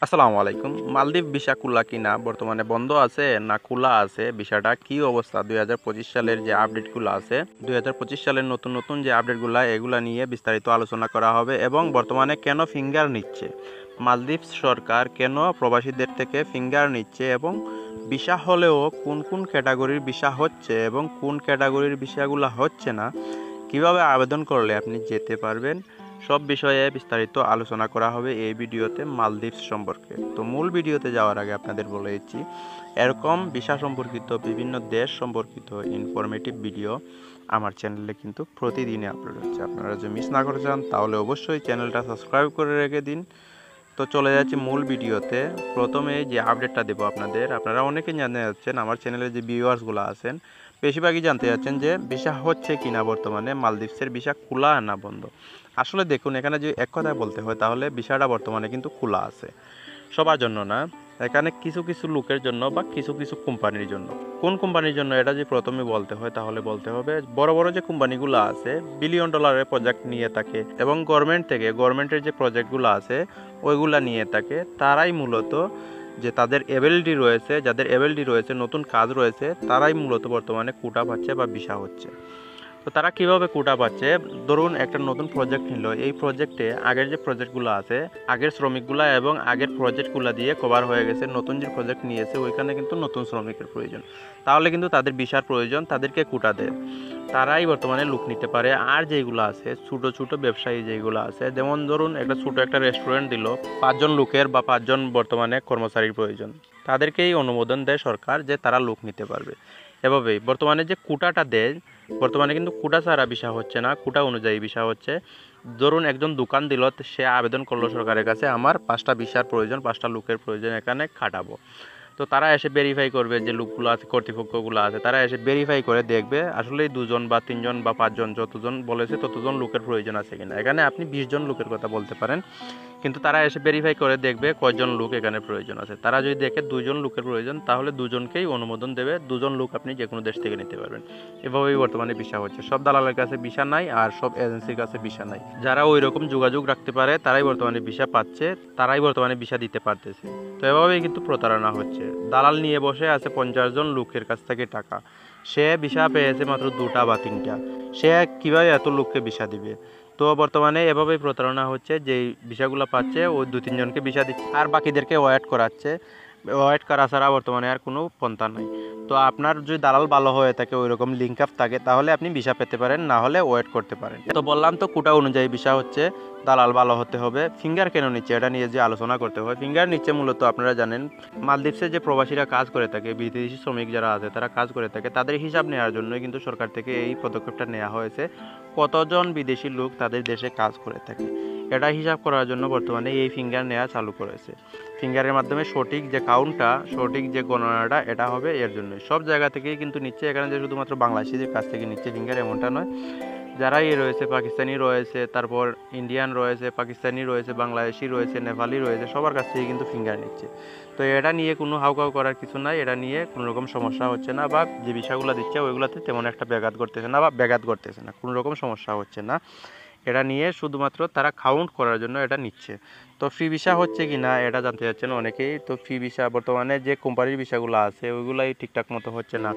আসসালামু আলাইকুম। মালদ্বীপ ভিসা খোলা কিনা বর্তমানে বন্ধ আছে না খোলা আছে, বিষয়টা কি অবস্থা? 2025 সালের যে আপডেটগুলো আছে, 2025 সালের নতুন নতুন যে আপডেটগুলো এগুলা নিয়ে বিস্তারিত আলোচনা করা হবে এবং বর্তমানে কেন ফিঙ্গার নিচ্ছে মালদ্বীপ সরকার, কেন প্রবাসীদের থেকে ফিঙ্গার নিচ্ছে এবং ভিসা হলেও কোন কোন ক্যাটাগরির ভিসা হচ্ছে এবং কোন ক্যাটাগরির ভিসাগুলো হচ্ছে না, কিভাবে আবেদন করলে আপনি যেতে পারবেন, সব বিষয়ে বিস্তারিত আলোচনা করা হবে এই ভিডিওতে মালদ্বীপ সম্পর্কে। তো মূল ভিডিওতে যাওয়ার আগে আপনাদের বলে দিচ্ছি, এরকম ভিসা সম্পর্কিত বিভিন্ন দেশ সম্পর্কিত ইনফরমেটিভ ভিডিও আমার চ্যানেলে কিন্তু প্রতিদিনই আপলোড হচ্ছে। আপনারা যদি মিস না করতে চান তাহলে অবশ্যই চ্যানেলটা সাবস্ক্রাইব করে রেখে দিন। তো চলে যাচ্ছি মূল ভিডিওতে। প্রথমে যে আপডেটটা দেবো আপনারা অনেকেই জানতে যাচ্ছেন, আমার চ্যানেলে যে ভিউয়ার্সগুলো আছেন বেশিরভাগই জানতে যাচ্ছেন যে ভিসা হচ্ছে কিনা বর্তমানে মালদ্বীপসের ভিসা খোলা না বন্ধ। আসলে দেখুন, এখানে যদি এক কথায় বলতে হয় তাহলে ভিসাটা বর্তমানে কিন্তু খোলা আছে, সবার জন্য না। এখানে কিছু কিছু লোকের জন্য বা কিছু কিছু কোম্পানির জন্য। কোন কোম্পানির জন্য এটা যদি প্রথমে বলতে হয় তাহলে বলতে হবে বড় বড় যে কোম্পানিগুলো আছে বিলিয়ন ডলারের প্রজেক্ট নিয়ে থাকে এবং গভর্নমেন্টের যে প্রজেক্টগুলো আছে ওইগুলা নিয়ে থাকে, তারাই মূলত যে তাদের এবিলিটি রয়েছে, যাদের এবিলিটি রয়েছে, নতুন কাজ রয়েছে, তারাই মূলত বর্তমানে কোটা পাচ্ছে বা ভিসা হচ্ছে। তো তারা কিভাবে কোটা পাচ্ছে? ধরুন একটা নতুন প্রজেক্ট নিল, এই প্রজেক্টে আগের যে প্রজেক্টগুলো আছে, আগের শ্রমিকগুলা এবং আগের প্রজেক্টগুলো দিয়ে কভার হয়ে গেছে, নতুন যে প্রজেক্ট নিয়েছে ওইখানে কিন্তু নতুন শ্রমিকের প্রয়োজন, তাহলে কিন্তু তাদের ভিসার প্রয়োজন, তাদেরকে কোটা দেয়, তারাই বর্তমানে লোক নিতে পারে। আর যেগুলো আছে ছোটো ছোটো ব্যবসায়ী যেগুলো আছে, যেমন ধরুন একটা রেস্টুরেন্ট দিল, 5 জন লোকের বা 5 জন বর্তমানে কর্মচারীর প্রয়োজন, তাদেরকেই অনুমোদন দেয় সরকার যে তারা লোক নিতে পারবে। এভাবেই বর্তমানে যে কোটাটা দেয়, বর্তমানে কিন্তু কোটা ছাড়া ভিসা হচ্ছে না, কোটা অনুযায়ী ভিসা হচ্ছে। ধরুন একজন দোকান দিল, সে আবেদন করলো সরকারের কাছে, আমার 5টা ভিসার প্রয়োজন, 5টা লোকের প্রয়োজন, এখানে খাটাবো। তো তারা এসে ভেরিফাই করবে, যে লোকগুলো আছে, কর্তৃপক্ষগুলো আছে, তারা এসে ভেরিফাই করে দেখবে আসলে 2 জন বা 3 জন বা 5 জন যতজন বলেছে ততজন লোকের প্রয়োজন আছে কিনা। এখানে আপনি 20 জন লোকের কথা বলতে পারেন, কিন্তু তারা এসে ভেরিফাই করে দেখবে কয়জন লোক এখানে প্রয়োজন আছে। তারা যদি দেখে 2 জন লোকের প্রয়োজন, তাহলে 2 জনকেই অনুমোদন দেবে, 2 জন লোক আপনি যে কোনো দেশ থেকে নিতে পারবেন। এভাবেই বর্তমানে ভিসা হচ্ছে। সব দালালের কাছে ভিসা নাই আর সব এজেন্সির কাছে ভিসা নাই, যারা ওই রকম যোগাযোগ রাখতে পারে তারাই বর্তমানে ভিসা পাচ্ছে, তারাই বর্তমানে ভিসা দিতে পারতেছে। তো এভাবেই কিন্তু প্রতারণা হচ্ছে। দালাল নিয়ে বসে আছে 50 জন লোকের কাছ থেকে টাকা, সে ভিসা পেয়েছে মাত্র 2টা বা 3টা, সে কিভাবে এত লোককে ভিসা দিবে? তো বর্তমানে এভাবেই প্রতারণা হচ্ছে, যে ভিসাগুলো পাচ্ছে ওই 2-3 জনকে ভিসা দিচ্ছে আর বাকিদেরকে ওয়েট করাচ্ছে। ওয়েট করা ছাড়া বর্তমানে আর কোনো পন্থা নাই। তো আপনার যদি দালাল ভালো হয়ে থাকে, ওই রকম লিঙ্ক আপ থাকে, তাহলে আপনি ভিসা পেতে পারেন, না হলে ওয়েট করতে পারেন। তো বললাম তো, কোটা অনুযায়ী ভিসা হচ্ছে, দালাল ভালো হতে হবে। ফিঙ্গার কেন নিচ্ছে এটা নিয়ে যে আলোচনা করতে হয়। ফিঙ্গার নিচ্ছে মূলত আপনারা জানেন, মালদ্বীপসে যে প্রবাসীরা কাজ করে থাকে, বিদেশি শ্রমিক যারা আছে তারা কাজ করে থাকে, তাদের হিসাব নেওয়ার জন্যই কিন্তু সরকার থেকে এই পদক্ষেপটা নেওয়া হয়েছে, কতজন বিদেশি লোক তাদের দেশে কাজ করে থাকে এটা হিসাব করার জন্য বর্তমানে এই ফিঙ্গার নেওয়া চালু করেছে। ফিঙ্গারের মাধ্যমে সঠিক যে কাউন্টটা, সঠিক যে গণনাটা এটা হবে, এর জন্য সব জায়গা থেকেই কিন্তু নিচ্ছে। এখানে যে শুধুমাত্র বাংলাদেশিদের কাছ থেকে নিচ্ছে ফিঙ্গার এমনটা নয়, যারাই রয়েছে, পাকিস্তানি রয়েছে, তারপর ইন্ডিয়ান রয়েছে, পাকিস্তানি রয়েছে, বাংলাদেশি রয়েছে, নেপালি রয়েছে, সবার কাছ থেকে কিন্তু ফিঙ্গার নিচ্ছে। তো এটা নিয়ে কোনো হাউকাউ করার কিছু নাই, এটা নিয়ে কোনো রকম সমস্যা হচ্ছে না, বা যে বিষয়গুলো দিচ্ছে ওইগুলোতে তেমন একটা ব্যাঘাত করতেছে না, কোনো রকম সমস্যা হচ্ছে না। এটা নিয়ে শুধুমাত্র তারা কাউন্ট করার জন্য এটা নিচ্ছে। তো ফ্রি ভিসা হচ্ছে কি না এটা জানতে চাচ্ছেন অনেকেই। তো ফ্রি ভিসা বর্তমানে যে কোম্পানির ভিসাগুলো আছে ওইগুলাই ঠিকঠাক মতো হচ্ছে না,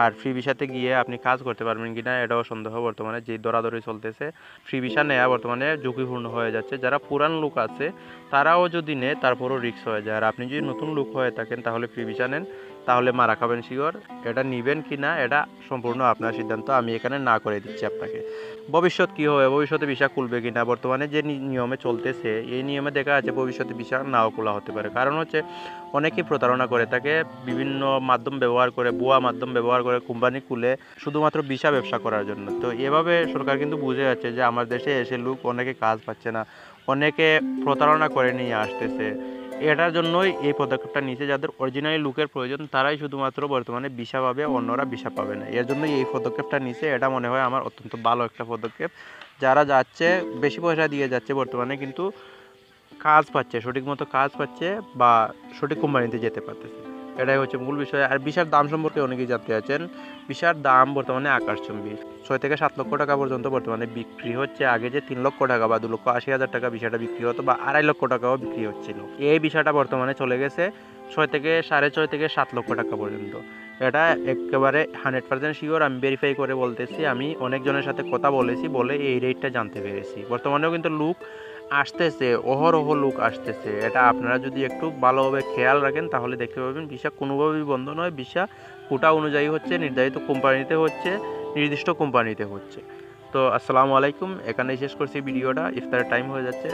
আর ফ্রি ভিসাতে গিয়ে আপনি কাজ করতে পারবেন কি না এটাও সন্দেহ। বর্তমানে যে দরাদরি চলতেছে, ফ্রি ভিসা নেওয়া বর্তমানে ঝুঁকিপূর্ণ হয়ে যাচ্ছে। যারা পুরান লোক আছে তারাও যদি নেয় তারপরও রিস্ক হয়ে যায়। আর আপনি যদি নতুন লোক হয়ে থাকেন তাহলে ফ্রি ভিসা নেন, তাহলে মারা খাবেন শিওর। এটা নেবেন কি না এটা সম্পূর্ণ আপনার সিদ্ধান্ত, আমি এখানে না করে দিচ্ছি আপনাকে। ভবিষ্যৎ কী হবে, ভবিষ্যতে ভিসা খুলবে কি না, বর্তমানে যে নিয়মে চলতেছে এই নিয়মে দেখা যাচ্ছে ভবিষ্যতে ভিসা নাও খোলা হতে পারে। কারণ হচ্ছে অনেকেই প্রতারণা করে থাকে, বিভিন্ন মাধ্যম ব্যবহার করে, ভুয়া মাধ্যম ব্যবহার করে কোম্পানি খুলে শুধুমাত্র ভিসা ব্যবসা করার জন্য। তো এভাবে সরকার কিন্তু বুঝে যাচ্ছে যে আমার দেশে এসে লোক অনেকে কাজ পাচ্ছে না, অনেকে প্রতারণা করে নিয়ে আসতেছে। এটার জন্যই এই পদক্ষেপটা নিয়েছে, যাদের অরিজিনালি লুকের প্রয়োজন তারাই শুধুমাত্র বর্তমানে ভিসা পাবে, অন্যরা ভিসা পাবে না। এর জন্যই এই পদক্ষেপটা নিয়েছে। এটা মনে হয় আমার অত্যন্ত ভালো একটা পদক্ষেপ। যারা যাচ্ছে বেশি পয়সা দিয়ে যাচ্ছে বর্তমানে কিন্তু কাজ পাচ্ছে, সঠিক মতো কাজ পাচ্ছে বা সঠিক কোম্পানিতে যেতে পারতেছে। এটাই হচ্ছে মূল বিষয়। আর ভিসার দাম সম্পর্কে অনেকেই জানতে চাচ্ছেন। ভিসার দাম বর্তমানে আকাশচুম্বী, 6 থেকে 7 লক্ষ টাকা পর্যন্ত বর্তমানে বিক্রি হচ্ছে। আগে যে 3 লক্ষ টাকা বা 2,80,000 টাকা ভিসাটা বিক্রি হতো বা 2.5 লক্ষ টাকাও বিক্রি হচ্ছিল, এই ভিসাটা বর্তমানে চলে গেছে 6 থেকে 6.5 থেকে 7 লক্ষ টাকা পর্যন্ত। এটা একেবারে 100% শিওর, আমি ভেরিফাই করে বলতেছি। আমি অনেকজনের সাথে কথা বলেছি, বলে এই রেটটা জানতে পেরেছি। বর্তমানেও কিন্তু লোক আসতেছে, অহরহ লোক আসতেছে। এটা আপনারা যদি একটু ভালোভাবে খেয়াল রাখেন তাহলে দেখতে পাবেন ভিসা কোনোভাবেই বন্ধ নয়। ভিসা কোটা অনুযায়ী হচ্ছে, নির্ধারিত কোম্পানিতে হচ্ছে, নির্দিষ্ট কোম্পানিতে হচ্ছে। তো আসসালামু আলাইকুম, এখানেই শেষ করছি ভিডিওটা, ইফতারের টাইম হয়ে যাচ্ছে।